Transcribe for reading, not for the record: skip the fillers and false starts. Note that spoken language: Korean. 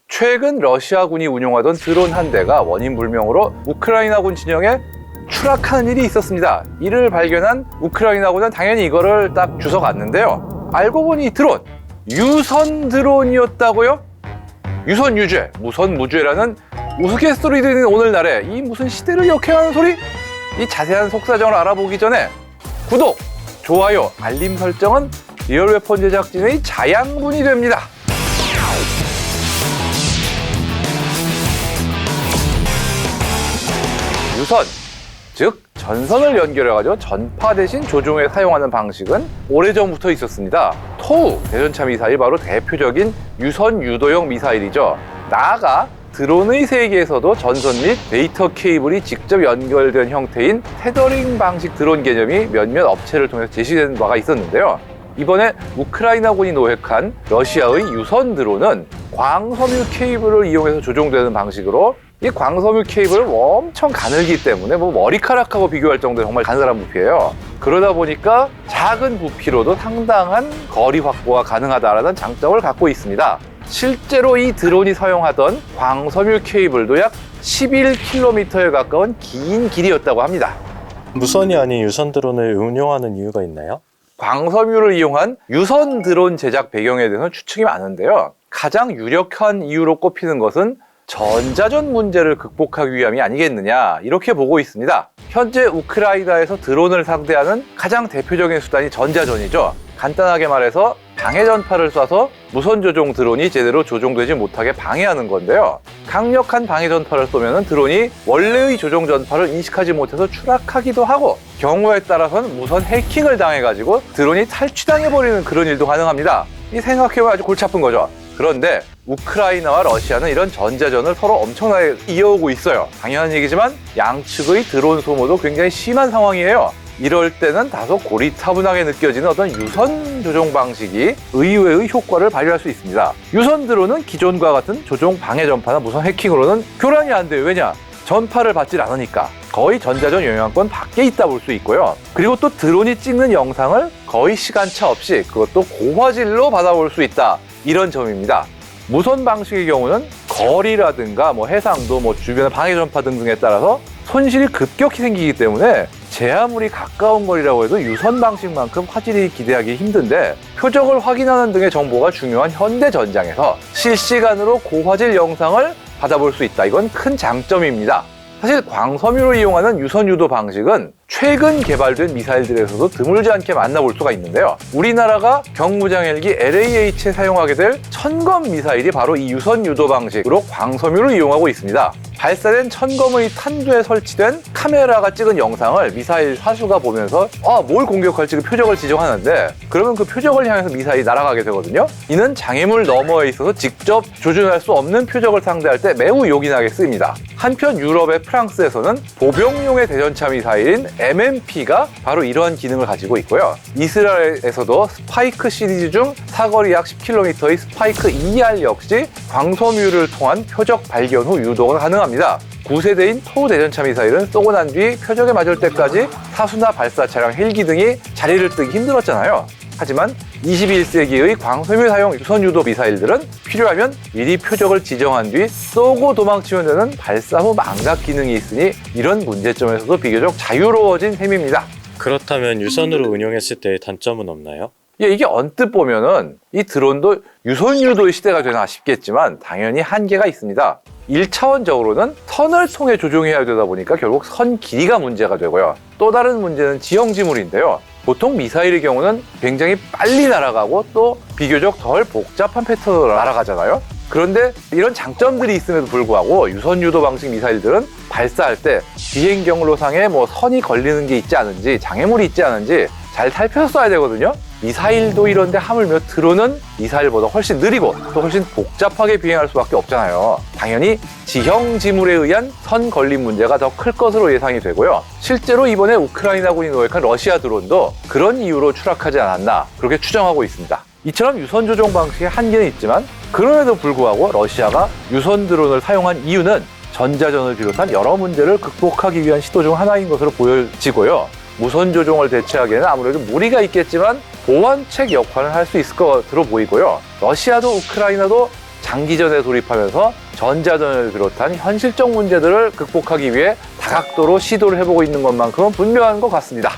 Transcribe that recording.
최근 러시아군이 운용하던 드론 한 대가 원인 불명으로 우크라이나군 진영에 추락하는 일이 있었습니다. 이를 발견한 우크라이나군은 당연히 이거를 딱 주워갔는데요. 알고 보니 이 드론, 유선 드론이었다고요? 유선 유죄, 무선 무죄라는 우스갯소리 들리는 오늘날에 이 무슨 시대를 역행하는 소리? 이 자세한 속사정을 알아보기 전에 구독, 좋아요, 알림 설정은 리얼웨폰 제작진의 자양분이 됩니다. 유선, 즉 전선을 연결해가지고 전파 대신 조종에 사용하는 방식은 오래전부터 있었습니다. 토우 대전차 미사일 바로 대표적인 유선 유도형 미사일이죠. 나아가 드론의 세계에서도 전선 및 데이터 케이블이 직접 연결된 형태인 테더링 방식 드론 개념이 몇몇 업체를 통해서 제시된 바가 있었는데요. 이번에 우크라이나군이 노획한 러시아의 유선 드론은 광섬유 케이블을 이용해서 조종되는 방식으로, 이 광섬유 케이블을 엄청 가늘기 때문에 머리카락하고 비교할 정도로 정말 가늘한 부피예요. 그러다 보니까 작은 부피로도 상당한 거리 확보가 가능하다는 장점을 갖고 있습니다. 실제로 이 드론이 사용하던 광섬유 케이블도 약 11km에 가까운 긴 길이였다고 합니다. 무선이 아닌 유선 드론을 운용하는 이유가 있나요? 광섬유를 이용한 유선 드론 제작 배경에 대해서는 추측이 많은데요. 가장 유력한 이유로 꼽히는 것은 전자전 문제를 극복하기 위함이 아니겠느냐, 이렇게 보고 있습니다. 현재 우크라이나에서 드론을 상대하는 가장 대표적인 수단이 전자전이죠. 간단하게 말해서 방해 전파를 쏴서 무선 조종 드론이 제대로 조종되지 못하게 방해하는 건데요. 강력한 방해 전파를 쏘면 드론이 원래의 조종 전파를 인식하지 못해서 추락하기도 하고, 경우에 따라서는 무선 해킹을 당해가지고 드론이 탈취당해버리는 그런 일도 가능합니다. 이 생각해보면 아주 골치 아픈 거죠. 그런데 우크라이나와 러시아는 이런 전자전을 서로 엄청나게 이어오고 있어요. 당연한 얘기지만 양측의 드론 소모도 굉장히 심한 상황이에요. 이럴 때는 다소 고리타분하게 느껴지는 어떤 유선 조종 방식이 의외의 효과를 발휘할 수 있습니다. 유선 드론은 기존과 같은 조종 방해 전파나 무선 해킹으로는 교란이 안 돼요. 왜냐? 전파를 받질 않으니까 거의 전자전 영향권 밖에 있다 볼 수 있고요. 그리고 또 드론이 찍는 영상을 거의 시간차 없이, 그것도 고화질로 받아볼 수 있다, 이런 점입니다. 무선 방식의 경우는 거리라든가 해상도, 주변의 방해 전파 등등에 따라서 손실이 급격히 생기기 때문에 제 아무리 가까운 거리라고 해도 유선 방식만큼 화질이 기대하기 힘든데, 표적을 확인하는 등의 정보가 중요한 현대 전장에서 실시간으로 고화질 영상을 받아볼 수 있다. 이건 큰 장점입니다. 사실 광섬유를 이용하는 유선 유도 방식은 최근 개발된 미사일들에서도 드물지 않게 만나볼 수가 있는데요. 우리나라가 경무장 헬기 LAH에 사용하게 될 천검 미사일이 바로 이 유선 유도 방식으로 광섬유를 이용하고 있습니다. 발사된 천검의 탄두에 설치된 카메라가 찍은 영상을 미사일 사수가 보면서 뭘 공격할지 그 표적을 지정하는데, 그러면 그 표적을 향해서 미사일이 날아가게 되거든요. 이는 장애물 너머에 있어서 직접 조준할 수 없는 표적을 상대할 때 매우 요긴하게 쓰입니다. 한편 유럽의 프랑스에서는 보병용의 대전차 미사일인 MMP가 바로 이러한 기능을 가지고 있고요. 이스라엘에서도 스파이크 시리즈 중 사거리 약 10km의 스파이크 ER 역시 광섬유를 통한 표적 발견 후 유도가 가능합니다. 9세대인 토우 대전차 미사일은 쏘고 난 뒤 표적에 맞을 때까지 사수나 발사 차량, 헬기 등이 자리를 뜨기 힘들었잖아요. 하지만 21세기의 광섬유 사용 유선 유도 미사일들은 필요하면 미리 표적을 지정한 뒤 쏘고 도망치면 되는 발사 후 망각 기능이 있으니 이런 문제점에서도 비교적 자유로워진 셈입니다. 그렇다면 유선으로 운용했을 때의 단점은 없나요? 이게 언뜻 보면은 이 드론도 유선 유도의 시대가 되나 싶겠지만 당연히 한계가 있습니다. 1차원적으로는 선을 통해 조종해야 되다 보니까 결국 선 길이가 문제가 되고요. 또 다른 문제는 지형지물인데요. 보통 미사일의 경우는 굉장히 빨리 날아가고 또 비교적 덜 복잡한 패턴으로 날아가잖아요. 그런데 이런 장점들이 있음에도 불구하고 유선 유도 방식 미사일들은 발사할 때 비행 경로상에 선이 걸리는 게 있지 않은지, 장애물이 있지 않은지 잘 살펴서 쏴야 되거든요. 미사일도 이런데 하물며 드론은 미사일보다 훨씬 느리고 또 훨씬 복잡하게 비행할 수밖에 없잖아요. 당연히 지형 지물에 의한 선 걸림 문제가 더 클 것으로 예상이 되고요. 실제로 이번에 우크라이나군이 노획한 러시아 드론도 그런 이유로 추락하지 않았나, 그렇게 추정하고 있습니다. 이처럼 유선 조종 방식의 한계는 있지만 그럼에도 불구하고 러시아가 유선 드론을 사용한 이유는 전자전을 비롯한 여러 문제를 극복하기 위한 시도 중 하나인 것으로 보여지고요. 무선 조종을 대체하기에는 아무래도 무리가 있겠지만 보완책 역할을 할 수 있을 것으로 보이고요. 러시아도 우크라이나도 장기전에 돌입하면서 전자전을 비롯한 현실적 문제들을 극복하기 위해 다각도로 시도를 해보고 있는 것만큼은 분명한 것 같습니다.